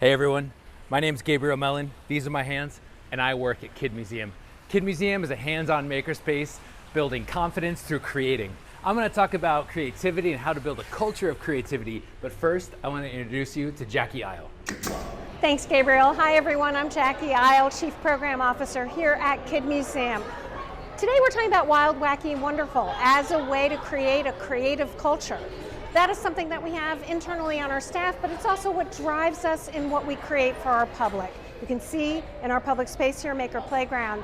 Hey everyone, my name's Gabriel Mellon, these are my hands, and I work at Kid Museum. Kid Museum is a hands-on makerspace building confidence through creating. I'm going to talk about creativity and how to build a culture of creativity, but first I want to introduce you to Jackie Isle. Thanks, Gabriel. Hi everyone, I'm Jackie Isle, Chief Program Officer here at Kid Museum. Today we're talking about Wild, Wacky, and Wonderful as a way to create a creative culture. That is something that we have internally on our staff, but it's also what drives us in what we create for our public. You can see in our public space here, Maker Playground,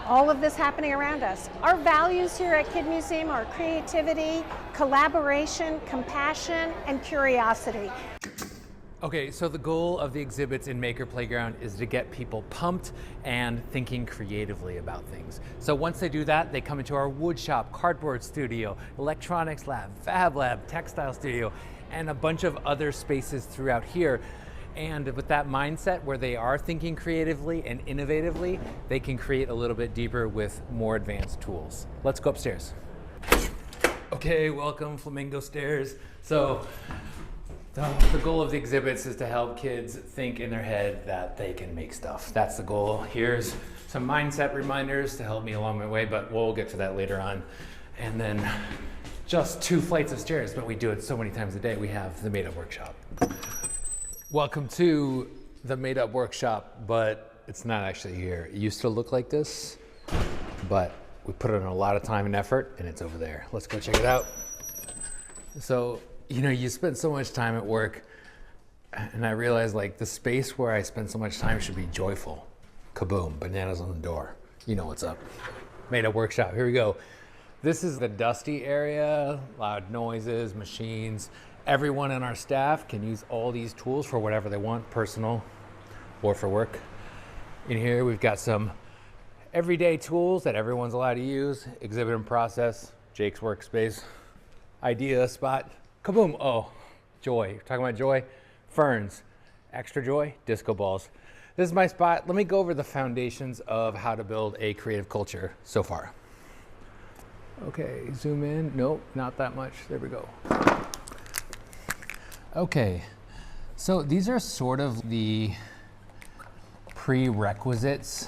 all of this happening around us. Our values here at Kid Museum are creativity, collaboration, compassion, and curiosity. Okay, so the goal of the exhibits in Maker Playground is to get people pumped and thinking creatively about things. So once they do that, they come into our wood shop, cardboard studio, electronics lab, fab lab, textile studio, and a bunch of other spaces throughout here. And with that mindset where they are thinking creatively and innovatively, they can create a little bit deeper with more advanced tools. Let's go upstairs. Okay, welcome Flamingo Stairs. So the goal of the exhibits is to help kids think in their head that they can make stuff. That's the goal. Here's some mindset reminders to help me along my way, but we'll get to that later on. And then just 2 flights of stairs, but we do it so many times a day, we have the Made Up Workshop. Welcome to the Made Up Workshop, but it's not actually here. It used to look like this, but we put in a lot of time and effort, and it's over there. Let's go check it out. So, you know, you spend so much time at work, and I realized like the space where I spend so much time should be joyful. Kaboom, bananas on the door. You know what's up. Made Up Workshop, here we go. This is the dusty area, loud noises, machines. Everyone on our staff can use all these tools for whatever they want, personal or for work. In here, we've got some everyday tools that everyone's allowed to use. Exhibit and process, Jake's workspace, idea spot. Kaboom, oh, joy. Talking about joy, ferns, extra joy, disco balls. This is my spot. Let me go over the foundations of how to build a creative culture so far. Okay, zoom in. Nope, not that much. There we go. Okay, so these are sort of the prerequisites.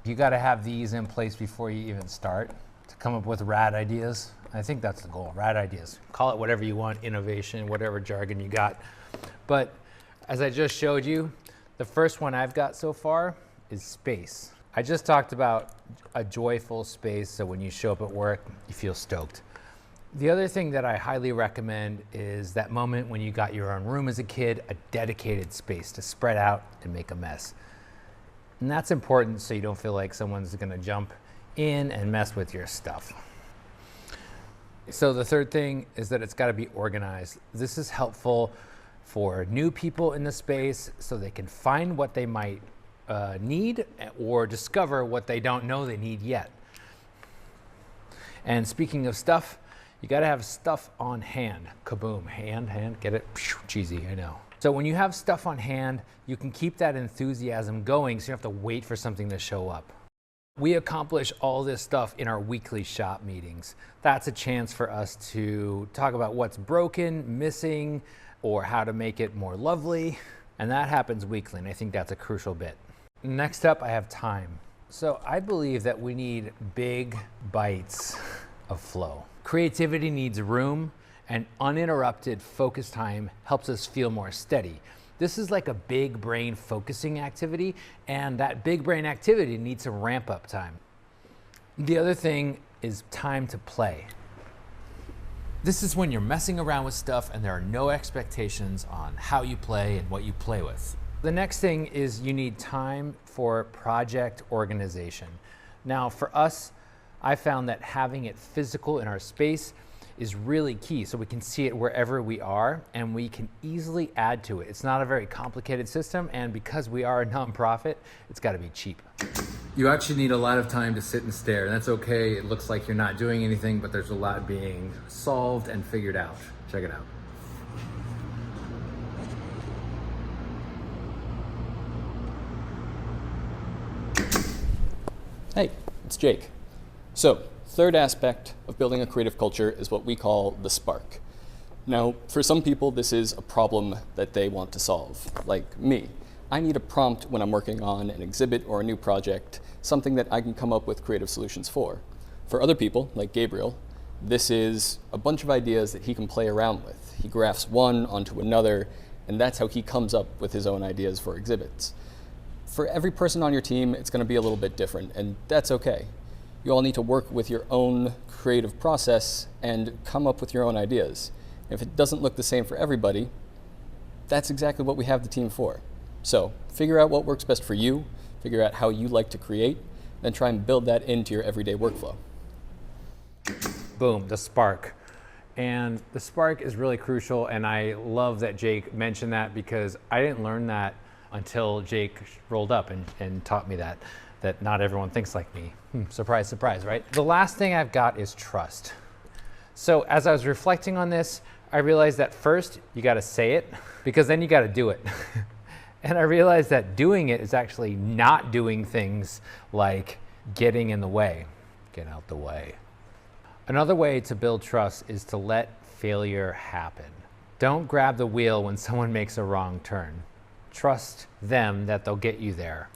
You gotta have these in place before you even start to come up with rad ideas. I think that's the goal, rad ideas. Call it whatever you want, innovation, whatever jargon you got. But as I just showed you, the first one I've got so far is space. I just talked about a joyful space, so when you show up at work, you feel stoked. The other thing that I highly recommend is that moment when you got your own room as a kid, a dedicated space to spread out and make a mess. And that's important so you don't feel like someone's gonna jump in and mess with your stuff. So the third thing is that it's got to be organized. This is helpful for new people in the space so they can find what they might need or discover what they don't know they need yet. And speaking of stuff, you got to have stuff on hand. Kaboom, hand, get it? Cheesy, I know. So when you have stuff on hand, you can keep that enthusiasm going so you don't have to wait for something to show up. We accomplish all this stuff in our weekly shop meetings. That's a chance for us to talk about what's broken, missing, or how to make it more lovely. And that happens weekly, and I think that's a crucial bit. Next up, I have time. So I believe that we need big bites of flow. Creativity needs room, and uninterrupted focus time helps us feel more steady. This is like a big brain focusing activity, and that big brain activity needs some ramp up time. The other thing is time to play. This is when you're messing around with stuff and there are no expectations on how you play and what you play with. The next thing is you need time for project organization. Now for us, I found that having it physical in our space is really key, so we can see it wherever we are and we can easily add to it. It's not a very complicated system, and because we are a nonprofit, it's got to be cheap. You actually need a lot of time to sit and stare, and that's okay. It looks like you're not doing anything, but there's a lot being solved and figured out. Check it out. Hey, it's Jake. So, third aspect of building a creative culture is what we call the spark. Now, for some people, this is a problem that they want to solve, like me. I need a prompt when I'm working on an exhibit or a new project, something that I can come up with creative solutions for. For other people, like Gabriel, this is a bunch of ideas that he can play around with. He grafts one onto another, and that's how he comes up with his own ideas for exhibits. For every person on your team, it's going to be a little bit different, and that's okay. You all need to work with your own creative process and come up with your own ideas. If it doesn't look the same for everybody, that's exactly what we have the team for. So figure out what works best for you, figure out how you like to create, then try and build that into your everyday workflow. Boom, the spark. And the spark is really crucial, and I love that Jake mentioned that because I didn't learn that until Jake rolled up and taught me that not everyone thinks like me. Surprise, surprise, right? The last thing I've got is trust. So as I was reflecting on this, I realized that first you gotta say it, because then you gotta do it. And I realized that doing it is actually not doing things like getting in the way. Get out the way. Another way to build trust is to let failure happen. Don't grab the wheel when someone makes a wrong turn. Trust them that they'll get you there.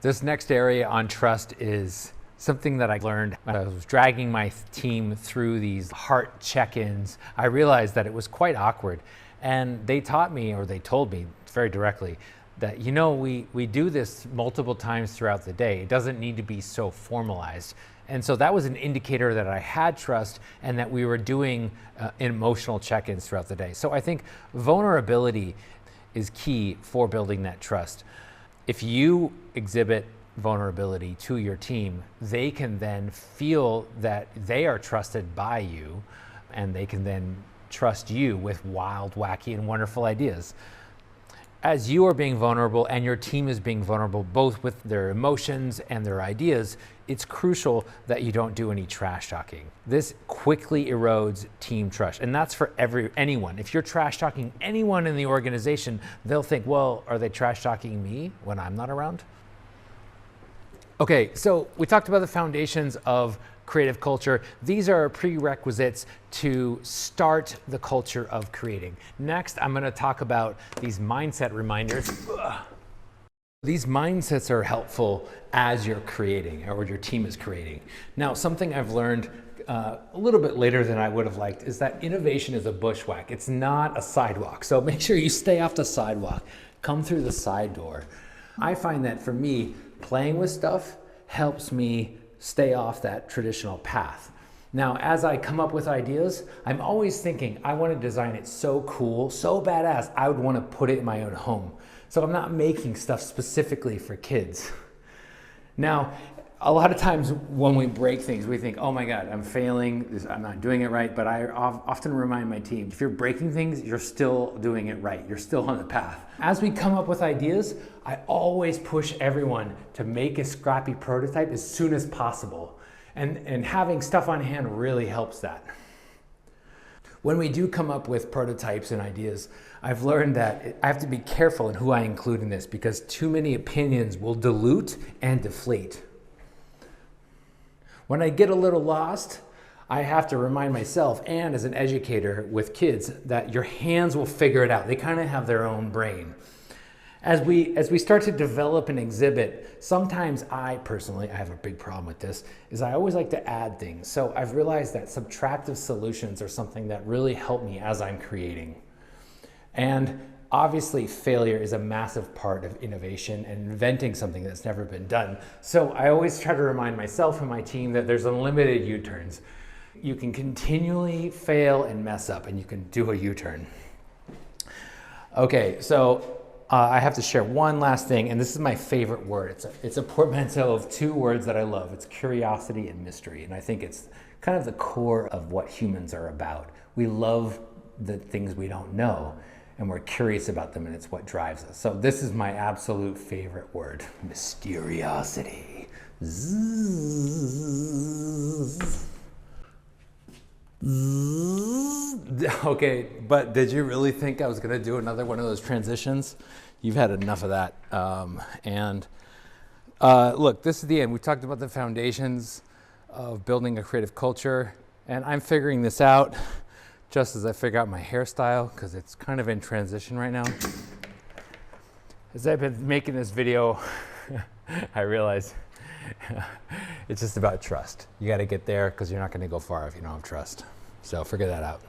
This next area on trust is something that I learned when I was dragging my team through these heart check-ins. I realized that it was quite awkward. And they taught me, or they told me very directly, that we do this multiple times throughout the day. It doesn't need to be so formalized. And so that was an indicator that I had trust and that we were doing emotional check-ins throughout the day. So I think vulnerability is key for building that trust. If you exhibit vulnerability to your team, they can then feel that they are trusted by you, and they can then trust you with wild, wacky, and wonderful ideas. As you are being vulnerable and your team is being vulnerable, both with their emotions and their ideas, it's crucial that you don't do any trash talking. This quickly erodes team trust, and that's for anyone. If you're trash talking anyone in the organization, they'll think, well, are they trash talking me when I'm not around? Okay, so we talked about the foundations of creative culture. These are prerequisites to start the culture of creating. Next, I'm going to talk about these mindset reminders. These mindsets are helpful as you're creating or your team is creating. Now, something I've learned a little bit later than I would have liked is that innovation is a bushwhack. It's not a sidewalk. So make sure you stay off the sidewalk. Come through the side door. I find that for me, playing with stuff helps me stay off that traditional path. Now, as I come up with ideas, I'm always thinking, I want to design it so cool, so badass, I would want to put it in my own home. So I'm not making stuff specifically for kids. Now, a lot of times when we break things, we think, oh my God, I'm failing, I'm not doing it right, but I often remind my team, if you're breaking things, you're still doing it right, you're still on the path. As we come up with ideas, I always push everyone to make a scrappy prototype as soon as possible. And having stuff on hand really helps that. When we do come up with prototypes and ideas, I've learned that I have to be careful in who I include in this because too many opinions will dilute and deflate. When I get a little lost, I have to remind myself, and as an educator with kids, that your hands will figure it out. They kind of have their own brain. As we start to develop an exhibit, sometimes I have a big problem with this, is I always like to add things. So I've realized that subtractive solutions are something that really help me as I'm creating. And obviously failure is a massive part of innovation and inventing something that's never been done. So I always try to remind myself and my team that there's unlimited U-turns. You can continually fail and mess up and you can do a U-turn. Okay, so I have to share one last thing, and this is my favorite word. It's a portmanteau of two words that I love. It's curiosity and mystery, and I think it's kind of the core of what humans are about. We love the things we don't know, and we're curious about them, and it's what drives us. So this is my absolute favorite word, mysteriosity. Okay, but did you really think I was gonna do another one of those transitions? You've had enough of that. Look, this is the end. We talked about the foundations of building a creative culture, and I'm figuring this out. just as I figure out my hairstyle, because it's kind of in transition right now. As I've been making this video, I realize it's just about trust. You got to get there because you're not going to go far if you don't have trust. So figure that out.